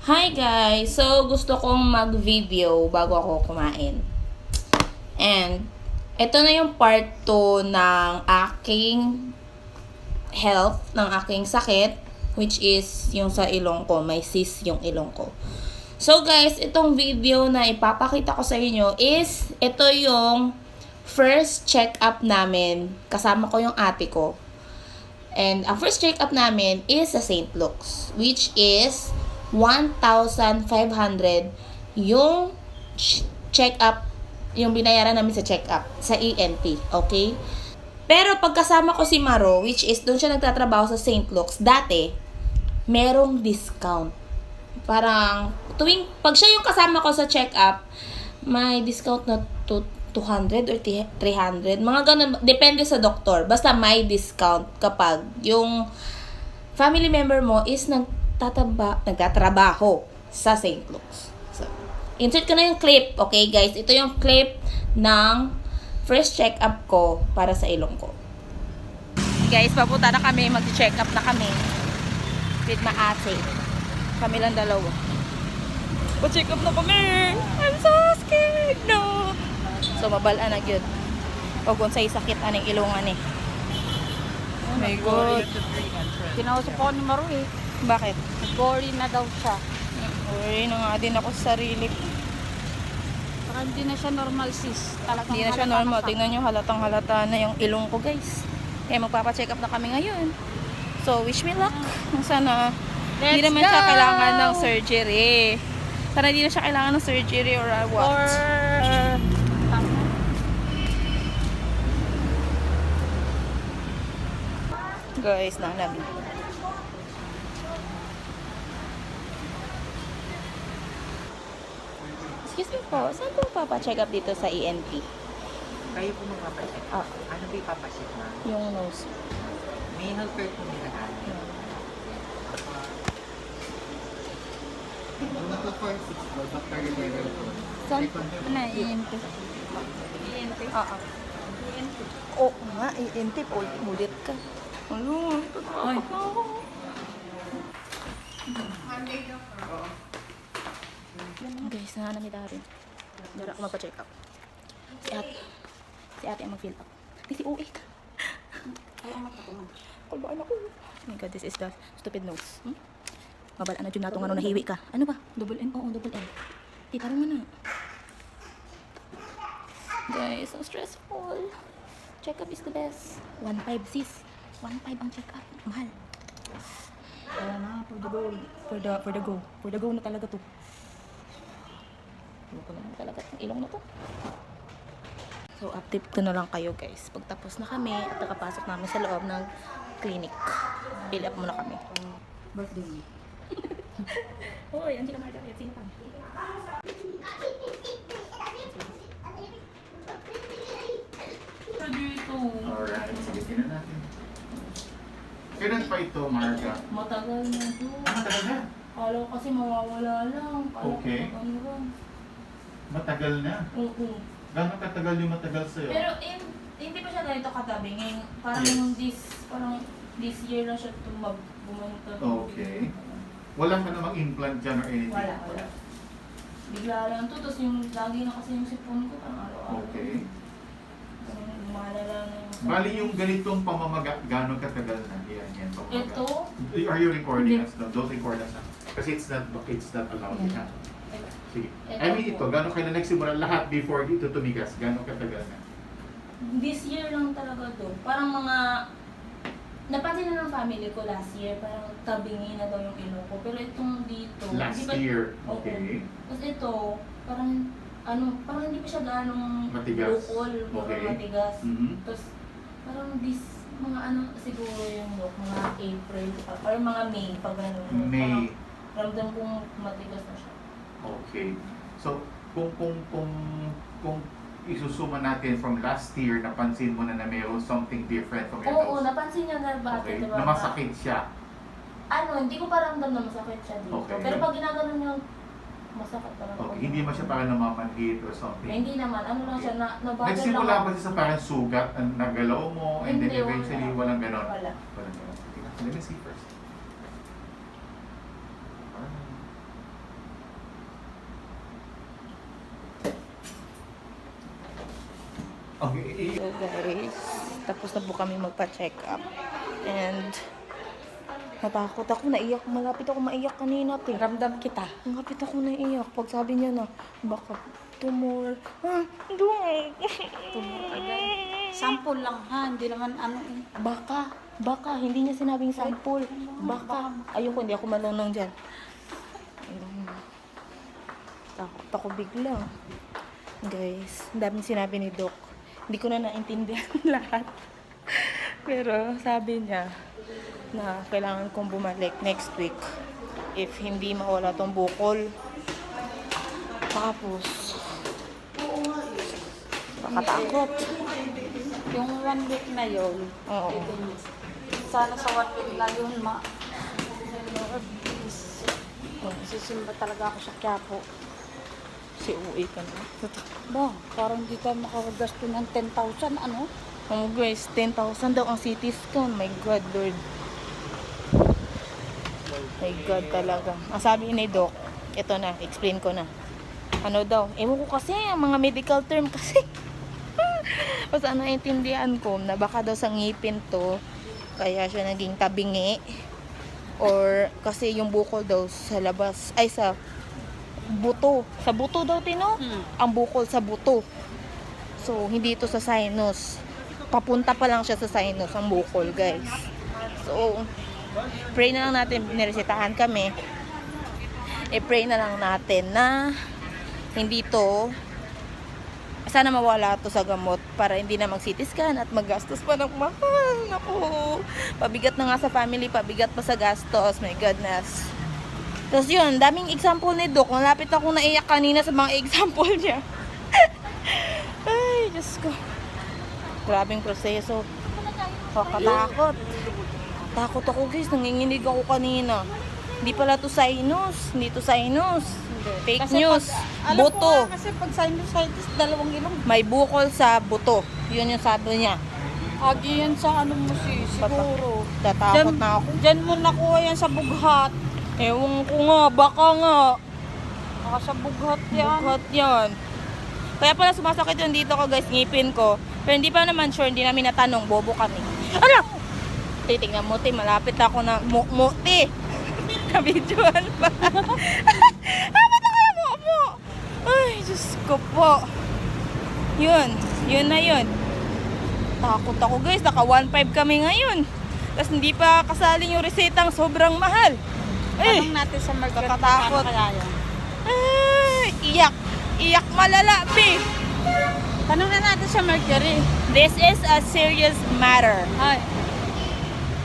Hi guys! So, gusto kong mag-video bago ako kumain. And, ito na yung part 2 ng aking health, ng aking sakit, which is yung sa ilong ko. May cyst yung ilong ko. So guys, itong video na ipapakita ko sa inyo is, ito yung first check-up namin. Kasama ko yung ate ko. And ang first check-up namin is sa St. Luke's, which is 1,500 yung check-up, yung binayaran namin sa check-up, sa ENT, okay? Pero pagkasama ko si Maro, which is doon siya nagtatrabaho sa St. Luke's, dati, merong discount. Parang, pag siya yung kasama ko sa check-up, may discount na 200 or 300. Mga ganun, depende sa doktor. Basta may discount kapag yung family member mo is nagtatrabaho sa St. Luke's. So, insert ko na yung clip. Okay, guys? Ito yung clip ng first check-up ko para sa ilong ko. Guys, papunta na kami. Mag-check up na kami with my ate. Kami lang dalawa. Pa-check up na kami! I'm so scared! No! So, mabalaan na yun. O kung sa'y sakit aning ilungan eh. Oh my God. Kinausap ko ni Maru eh. Bakit? Gory na daw siya. Uy, na nga din ako sa sarili. Saka hindi na siya normal sis. Talagang Hindi na siya halata normal. siya. Tingnan nyo, halatang halata na yung ilong ko, guys. Kaya magpapacheck up na kami ngayon. So, wish me luck. Sana hindi naman siya kailangan ng surgery. Sana hindi na siya kailangan ng surgery or what. Or Guys, namin. Excuse me po, saan po papacheck up dito sa ENT? Kayo po magpapacheck. Ah, Ano ba ipapacheck na? yung nose. May healthcare po nila na. Una to for 6 po, Dr. Rivera po. saan? Second po. Ano, ENT? Oo. Oo nga, ENT po. Mulit ka. Ano? Ay. Guys, nahanami rin. Dara ako magpa-check up. Si ate ang mag-fill up. Di si OA ka. Kulbaan ako. Oh my god, this is the stupid nose. Mabalaan na dyan natong ano, nahiwi ka. Ano ba? Double N? Oo, double N. Di, tarong mo na. Guys, so stressful. Check-up is the best. 1.5 sis. 1.5 ang check-up. Mahal. Kaya na, for the go. For the go na talaga to. Ano ko naman talaga ang ilong na to. So, update ko na lang kayo guys. Pagtapos na kami at nakapasok namin sa loob ng clinic. Fill up muna kami. Birthday mo. Hoy, Angela Margaret, sino pa? Alright, sige, tingnan natin. Kailan pa ito, Marga? Matagal na to. Matagal na. Kala ko kasi mawawala lang. Kala Okay. ko ano lang. Matagal na. Oo. Gano'ng katagal yung matagal sa'yo? Pero hindi pa siya ganito katabi. Ngayon, parang Yes. this year lang siya bumunta. Okay. Wala ka namang implant dyan or anything? Wala. Bigla lang to. Tapos yung lagi na kasi yung sipon ko. Parang araw-araw. Okay. Lumalala na yung... Bali yung ganitong pamamaga, gano'ng katagal na? Yan, pamamaga. Ito? Are you recording Hindi. us? No, don't record us. Kasi it's not allowed. Yeah. Sige. Ito I mean ito, po. gano'n kayo na nagsimula lahat before dito tumigas? Gano'ng katagal na? This year lang talaga to. Parang mga... Napansin na ng family ko last year, parang tabingi na daw yung ilong ko. Pero itong dito... Last hindi pa- year. Oo. Okay. Tapos ito, parang hindi pa siya ganong Matigas. bukol, Okay. matigas. Mhm. Tapos parang mga siguro yung look, mga April, or mga May, pag gano'n. May. Parang ramdam kong matigas na siya. Okay. So, kung isusuma natin from last year, napansin mo na mayroon something different from your Oo, nose. napansin niya na ba Okay. diba? Na masakit siya. Hindi ko pa ramdam na masakit siya dito. Okay. Pero pag ginaganon yung masakit parang. Okay. Hindi mo siya parang namamanhit or something. Hindi naman, ano lang siya, nabother lang. Nagsimula ba siya sa parang sugat ang nagalaw mo and then Hindi, eventually wala. walang ganon? Wala. Walang ganon. Okay. Let me see first. Okay. So guys, tapos na po kami magpa-check up. And natakot ako, naiyak. Malapit ako maiyak kanina. Ramdam kita. Malapit ako naiyak. Pag sabi niya na, baka tumor. Ah, tumor. Tumor agad. Sample lang ha, hindi naman ano eh. Baka. Hindi niya sinabing sample. Baka. Ayoko, hindi ako malunong dyan. Takot ako bigla. Guys, ang daming sinabi ni Doc. Hindi ko na naintindihan lahat. Pero sabi niya na kailangan kong bumalik next week if hindi mawala tong bukol. Tapos, nakatakot. Yung 1 week na yun, Oo. sana sa 1 week na yun, Lord, please. Sisimba talaga ako sa Quiapo. Si uwi ka na. Ba, parang di tayo makakagasto ng 10,000, ano? Oh guys, 10,000 daw ang CT scan. My God, Lord. My God talaga. Ang sabi ni Doc, ito na, explain ko na. Ano daw, ewan ko kasi, ang mga medical term kasi. Basta naintindihan ko na baka daw sa ngipin to, kaya siya naging tabingi. Or kasi yung bukol daw sa labas, ay sa buto. Sa buto daw, Tino? Ang bukol sa buto. So, hindi ito sa sinus. Papunta pa lang siya sa sinus, ang bukol, guys. So, pray na lang natin, niresetahan kami. Pray na lang natin na hindi to, sana mawala to sa gamot para hindi na mag-CT scan at maggastos pa ng mahal. Naku, pabigat na nga sa family, pabigat pa sa gastos. My goodness. Tapos yun, daming example ni Doc. Malapit akong naiyak kanina sa mga example niya. Ay, Diyos ko. Grabing proseso. Kakatakot. Takot ako guys, nanginginig ako kanina. Hindi pala to sinus. Hindi to sinus. Fake Kasi news. alam ko Buto. nga kasi pag sinusitis, 2 ilong. May bukol sa buto. Yun yung sabi niya. Agi yan sa ano mo siguro. Tatakot na ako. Diyan mo nakuha yan sa bughat. Ewan ko nga, baka nga. Baka sa bughat yan. Bukhat yan. Kaya pala sumasakit yun dito ko guys, ngipin ko. Pero hindi pa naman sure, hindi namin natanong, bobo kami. Ano? Titignan mo, te, malapit ako na mo-te. Nabidyohan pa. Ba't ako na mo? Ay, Diyos ko po. Yun na yun. Takot ako guys, naka 1.5 kami ngayon. Tapos hindi pa kasaling yung resetang sobrang mahal. Tanong natin sa market. Kakatakot. Kaya yan. Ay, iyak. Iyak malala, be. Tanong na natin sa Mercury. This is a serious matter. Ay.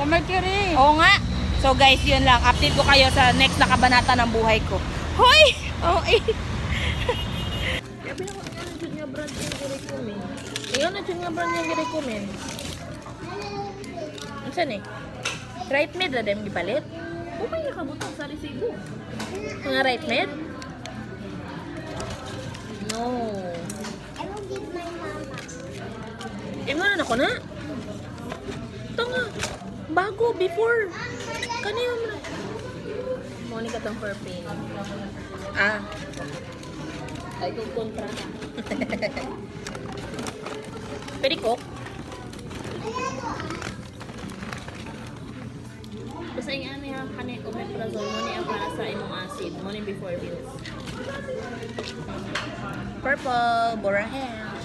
Sa Mercury. Oo nga. So guys, yun lang. Update ko kayo sa next na kabanata ng buhay ko. Hoy! Oh, eh. Sabi na ko, ano dyan nga brand yung i-recommend? Iyon na dyan nga brand yung i-recommend. Ano saan eh? Right med na dem gipalit? O may nakabutang sa resibo? Mga right med? No. I will give my mama. Ano ako na? Ito nga. Bago, before. Kanina mo na. Monica tong purple. Ah. Ay, kung kontra ka. Pwede coke? Basta yung ano yung kanay omeprazole mo niya para sa imong acid. Mo ni before bills. Purple, Borahan.